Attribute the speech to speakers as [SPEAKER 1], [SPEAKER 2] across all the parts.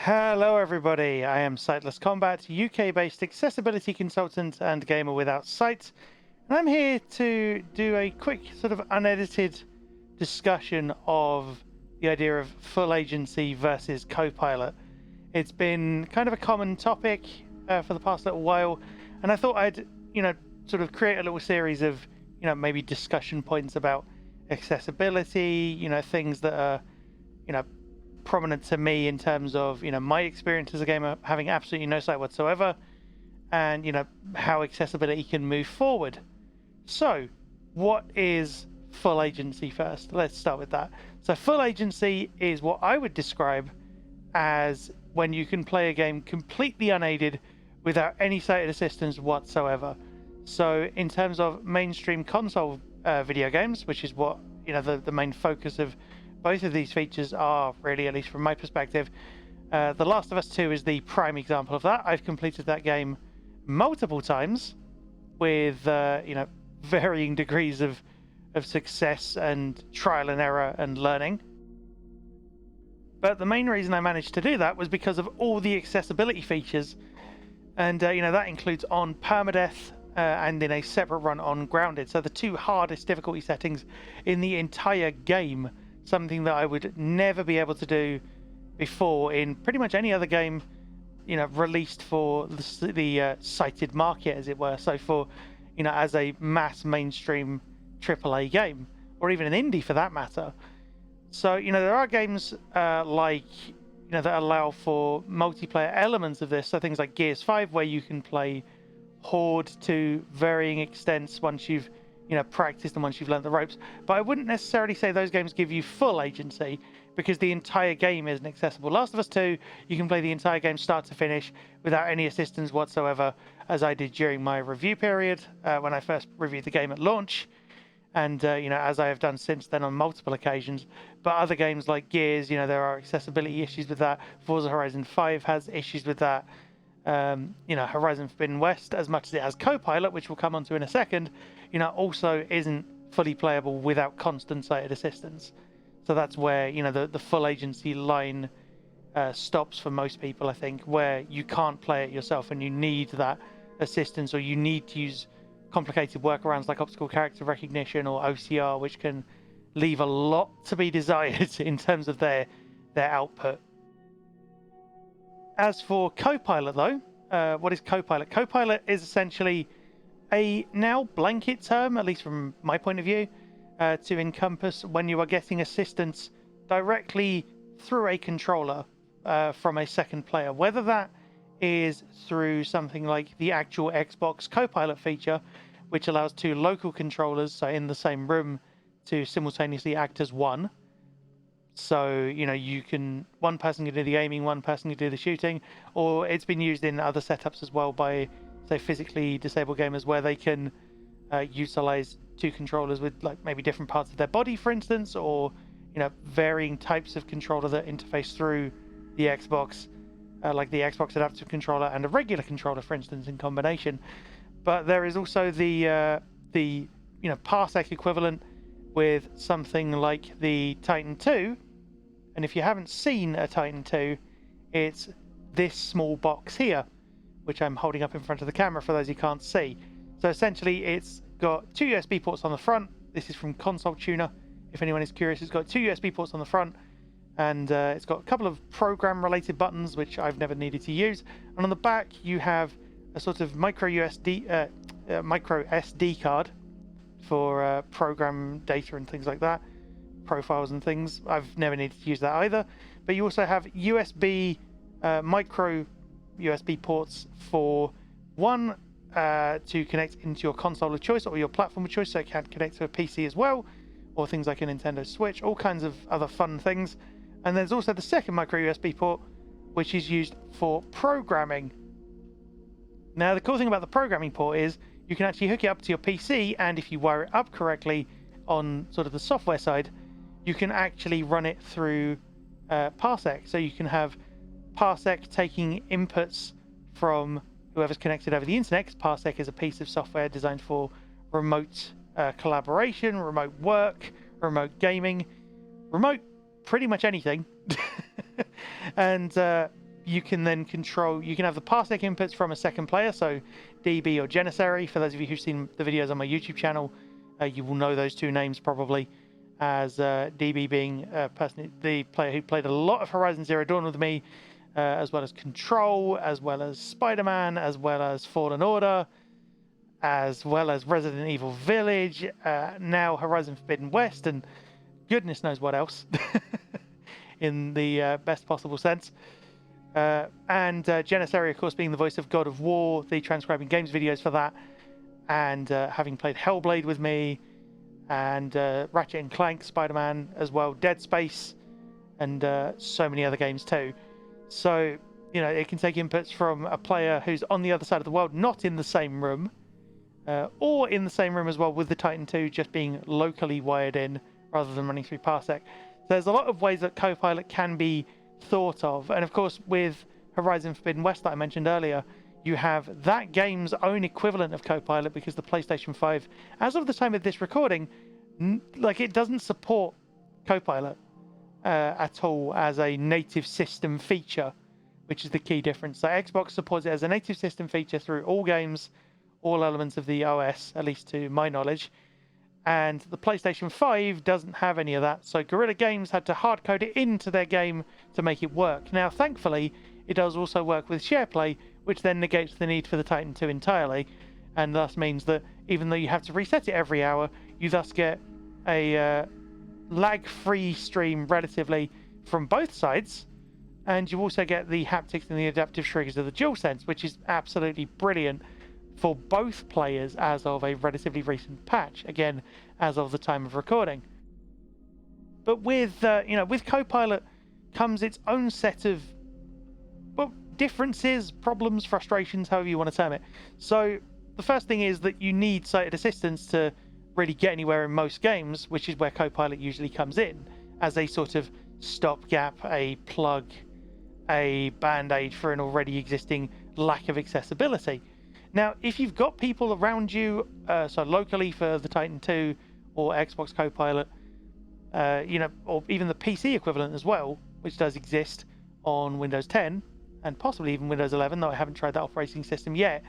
[SPEAKER 1] Hello everybody, I am Sightless Combat, UK-based accessibility consultant and gamer without sight, and I'm here to do a quick sort of unedited discussion of the idea of full agency versus CoPilot. It's been kind of a common topic for the past little while, and I thought I'd, sort of create a little series of, maybe discussion points about accessibility, things that are, prominent to me in terms of my experience as a gamer having absolutely no sight whatsoever, and how accessibility can move forward. So what is full agency first? Let's start with that. So full agency is what I would describe as when you can play a game completely unaided without any sighted assistance whatsoever. So in terms of mainstream console video games, which is what the main focus of both of these features are, really, at least from my perspective. The Last of Us 2 is the prime example of that. I've completed that game multiple times with, varying degrees of success and trial and error and learning. But the main reason I managed to do that was because of all the accessibility features. And, that includes on permadeath and in a separate run on grounded. So the two hardest difficulty settings in the entire game. Something that I would never be able to do before in pretty much any other game, released for the sighted market, as it were. So for, as a mass mainstream AAA game, or even an indie for that matter. So, there are games like, that allow for multiplayer elements of this. So things like Gears 5, where you can play Horde to varying extents once you've practiced and once you've learned the ropes. But I wouldn't necessarily say those games give you full agency, because the entire game isn't accessible. Last of Us 2, you can play the entire game start to finish without any assistance whatsoever, as I did during my review period when I first reviewed the game at launch, and as I have done since then on multiple occasions. But other games like Gears, there are accessibility issues with that. Forza Horizon 5 has issues with that. Horizon Forbidden West, as much as it has CoPilot, which we'll come onto in a second, also isn't fully playable without constant sighted assistance. So that's where, the full agency line stops for most people, I think, where you can't play it yourself and you need that assistance, or you need to use complicated workarounds like optical character recognition or OCR, which can leave a lot to be desired in terms of their output. As for CoPilot, though, what is CoPilot? CoPilot is essentially a now blanket term, at least from my point of view, to encompass when you are getting assistance directly through a controller from a second player. Whether that is through something like the actual Xbox CoPilot feature, which allows two local controllers, so in the same room, to simultaneously act as one. So, one person can do the aiming, one person can do the shooting, or it's been used in other setups as well by, say, physically disabled gamers, where they can utilize two controllers with, like, maybe different parts of their body, for instance, or, varying types of controller that interface through the Xbox, like the Xbox adaptive controller and a regular controller, for instance, in combination. But there is also the Parsec equivalent with something like the Titan 2, and if you haven't seen a Titan 2, it's this small box here, which I'm holding up in front of the camera for those who can't see. So essentially, it's got two USB ports on the front. This is from Console Tuner, if anyone is curious. It's got two USB ports on the front, and it's got a couple of program-related buttons, which I've never needed to use. And on the back, you have a sort of micro SD card for program data and things like that, profiles and things. I've never needed to use that either. But you also have USB micro USB ports for one to connect into your console of choice or your platform of choice, so it can connect to a PC as well, or things like a Nintendo Switch, all kinds of other fun things. And there's also the second micro USB port, which is used for programming. Now, the cool thing about the programming port is you can actually hook it up to your PC, and if you wire it up correctly on sort of the software side, you can actually run it through Parsec. So you can have Parsec taking inputs from whoever's connected over the internet, because Parsec is a piece of software designed for remote collaboration, remote work, remote gaming, remote pretty much anything. And you can then control, you can have the parsec inputs from a second player, so DB or Janissary. For those of you who've seen the videos on my YouTube channel, you will know those two names probably, as DB being the player who played a lot of Horizon Zero Dawn with me, as well as Control, as well as Spider-Man, as well as Fallen Order, as well as Resident Evil Village, now Horizon Forbidden West, and goodness knows what else in the best possible sense. And Janissary, of course, being the voice of God of War, the transcribing games videos for that, and having played Hellblade with me, and Ratchet and Clank, Spider-Man as well, Dead Space, and so many other games too. So, you know, it can take inputs from a player who's on the other side of the world, not in the same room, or in the same room as well, with the Titan 2 just being locally wired in rather than running through Parsec. So there's a lot of ways that CoPilot can be thought of. And of course, with Horizon Forbidden West that I mentioned earlier, you have that game's own equivalent of CoPilot, because the PlayStation 5, as of the time of this recording, like, it doesn't support CoPilot at all as a native system feature, which is the key difference. So Xbox supports it as a native system feature through all games, all elements of the OS, at least to my knowledge. And the PlayStation 5 doesn't have any of that, so Guerrilla Games had to hard code it into their game to make it work. Now, thankfully, it does also work with SharePlay, which then negates the need for the Titan 2 entirely, and thus means that even though you have to reset it every hour, you thus get a lag-free stream relatively from both sides, and you also get the haptics and the adaptive triggers of the DualSense, which is absolutely brilliant for both players as of a relatively recent patch, again, as of the time of recording. But with with CoPilot comes its own set of, well, differences, problems, frustrations, however you want to term it. So the first thing is that you need sighted assistance to really get anywhere in most games, which is where CoPilot usually comes in as a sort of stopgap, a plug, a band-aid for an already existing lack of accessibility. Now, if you've got people around you, so locally for the Titan 2 or Xbox CoPilot, or even the PC equivalent as well, which does exist on Windows 10 and possibly even Windows 11, though I haven't tried that operating system yet.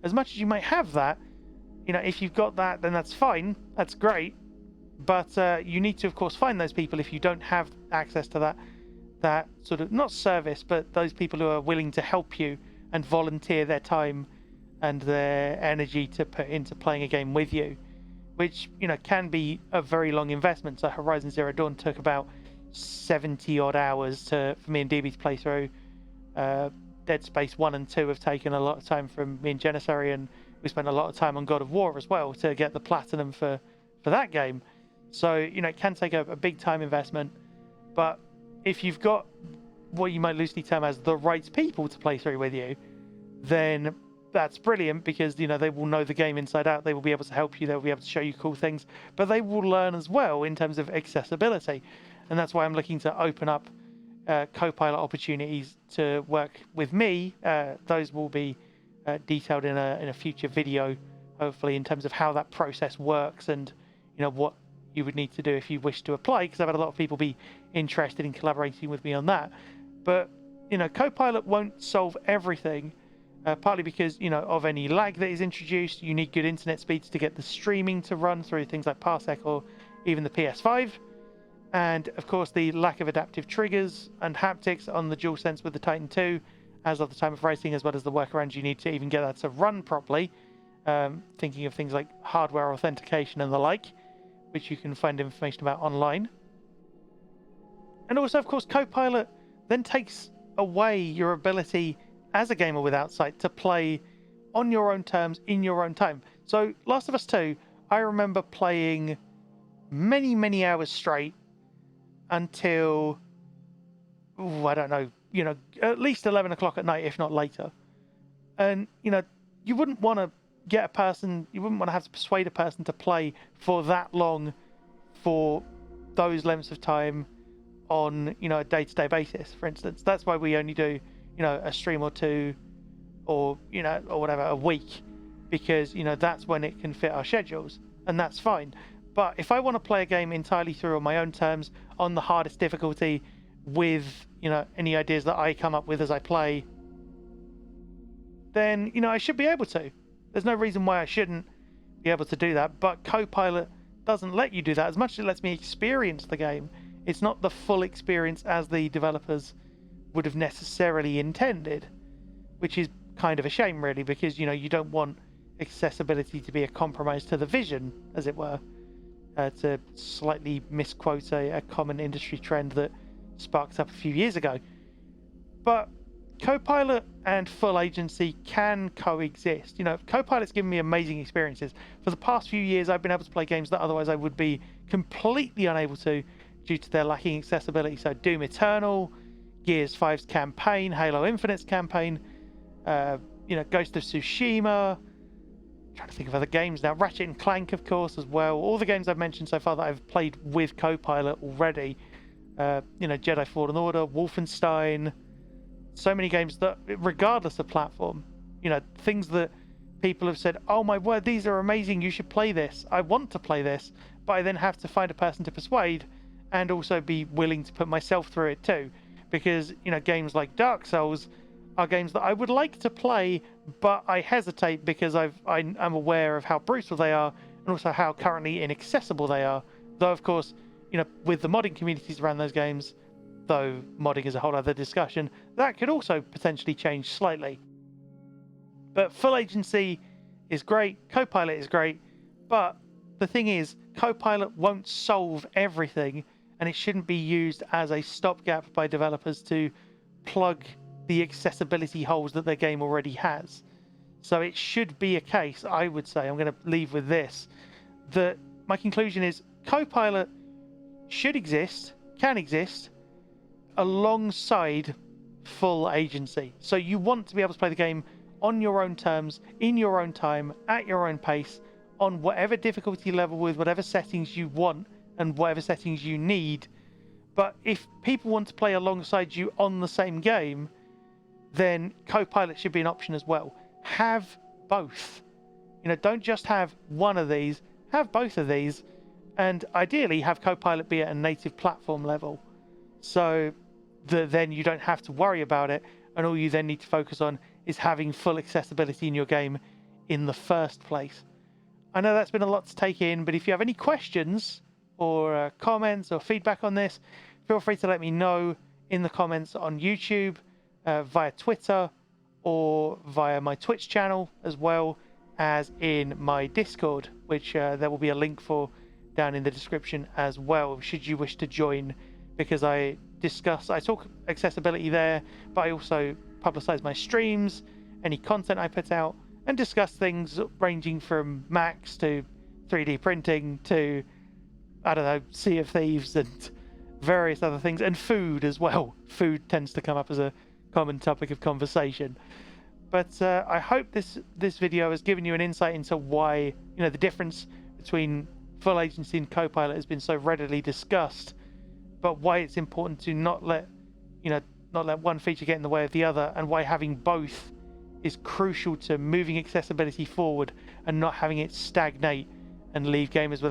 [SPEAKER 1] As much as you might have that, if you've got that, then that's fine, that's great. But you need to, of course, find those people if you don't have access to that sort of, not service, but those people who are willing to help you and volunteer their time and their energy to put into playing a game with you, which can be a very long investment. So Horizon Zero Dawn took about 70 odd hours for me and DB to play through. Dead Space 1 and 2 have taken a lot of time from me and Janissary, and we spent a lot of time on God of War as well to get the platinum for that game. So it can take a big time investment, but if you've got what you might loosely term as the right people to play through with you, then that's brilliant, because they will know the game inside out. They will be able to help you, they'll be able to show you cool things, but they will learn as well in terms of accessibility. And that's why I'm looking to open up CoPilot opportunities to work with me. Those will be detailed in a future video, hopefully, in terms of how that process works and what you would need to do if you wish to apply, because I've had a lot of people be interested in collaborating with me on that. But CoPilot won't solve everything, partly because of any lag that is introduced. You need good internet speeds to get the streaming to run through things like Parsec or even the PS5, and of course the lack of adaptive triggers and haptics on the DualSense with the Titan 2 as of the time of racing, as well as the workarounds you need to even get that to run properly. Thinking of things like hardware authentication and the like, which you can find information about online. And also, of course, CoPilot then takes away your ability as a gamer without sight to play on your own terms in your own time. So Last of Us 2, I remember playing many, many hours straight until, I don't know, at least 11 o'clock at night, if not later. And, you wouldn't want to you wouldn't want to have to persuade a person to play for that long for those lengths of time on, a day-to-day basis, for instance. That's why we only do, a stream or two or, or whatever, a week, because, that's when it can fit our schedules, and that's fine. But if I want to play a game entirely through on my own terms, on the hardest difficulty, with, any ideas that I come up with as I play, then, I should be able to. There's no reason why I shouldn't be able to do that, but CoPilot doesn't let you do that. As much as it lets me experience the game, it's not the full experience as the developers would have necessarily intended, which is kind of a shame, really, because, you don't want accessibility to be a compromise to the vision, as it were, to slightly misquote a common industry trend that sparked up a few years ago. But CoPilot and full agency can coexist. CoPilot's given me amazing experiences. For the past few years, I've been able to play games that otherwise I would be completely unable to due to their lacking accessibility. So Doom Eternal, Gears 5's campaign, Halo Infinite's campaign, Ghost of Tsushima. I'm trying to think of other games now. Ratchet and Clank, of course, as well. All the games I've mentioned so far that I've played with CoPilot already. Jedi Fallen Order, Wolfenstein. So many games that, regardless of platform, things that people have said, oh my word, these are amazing, you should play this. I want to play this, but I then have to find a person to persuade and also be willing to put myself through it too. Because, games like Dark Souls are games that I would like to play, but I hesitate because I'm aware of how brutal they are and also how currently inaccessible they are. Though, of course, with the modding communities around those games, though modding is a whole other discussion, that could also potentially change slightly. But full agency is great, CoPilot is great, but the thing is, CoPilot won't solve everything, and it shouldn't be used as a stopgap by developers to plug the accessibility holes that their game already has. So it should be a case, I would say, I'm going to leave with this, that my conclusion is CoPilot should exist, can exist, alongside full agency. So you want to be able to play the game on your own terms, in your own time, at your own pace, on whatever difficulty level with whatever settings you want and whatever settings you need. But if people want to play alongside you on the same game, then CoPilot should be an option as well. Have both. Don't just have one of these, have both of these, and ideally have CoPilot be at a native platform level. So that then you don't have to worry about it, and all you then need to focus on is having full accessibility in your game in the first place. I know that's been a lot to take in, but if you have any questions or comments or feedback on this, feel free to let me know in the comments on YouTube, via Twitter, or via my Twitch channel, as well as in my Discord, which there will be a link for down in the description as well, should you wish to join, because I talk accessibility there, but I also publicize my streams, any content I put out, and discuss things ranging from Macs to 3D printing to, I don't know, Sea of Thieves and various other things, and food as well. Food tends to come up as a common topic of conversation. But I hope this video has given you an insight into why, the difference between full agency and CoPilot has been so readily discussed, but why it's important to not let one feature get in the way of the other, and why having both is crucial to moving accessibility forward and not having it stagnate and leave gamers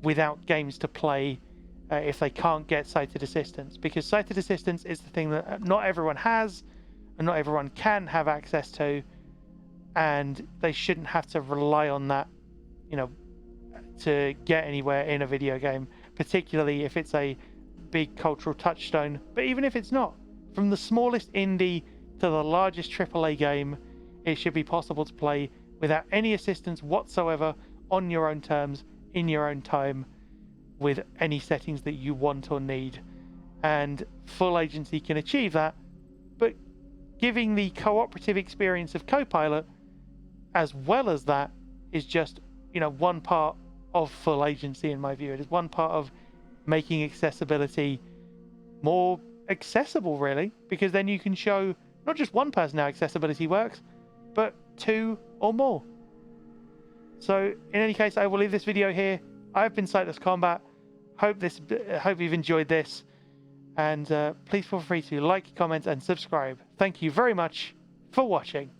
[SPEAKER 1] without games to play if they can't get sighted assistance. Because sighted assistance is the thing that not everyone has and not everyone can have access to, and they shouldn't have to rely on that, to get anywhere in a video game, particularly if it's a big cultural touchstone. But even if it's not, from the smallest indie to the largest AAA game, it should be possible to play without any assistance whatsoever, on your own terms, in your own time, with any settings that you want or need. And full agency can achieve that, but giving the cooperative experience of CoPilot as well as that is just, one part of full agency in my view. It is one part of making accessibility more accessible, really, because then you can show not just one person how accessibility works, but two or more. So in any case, I will leave this video here. I've been Sightless Combat. Hope you've enjoyed this, and please feel free to like, comment, and subscribe. Thank you very much for watching.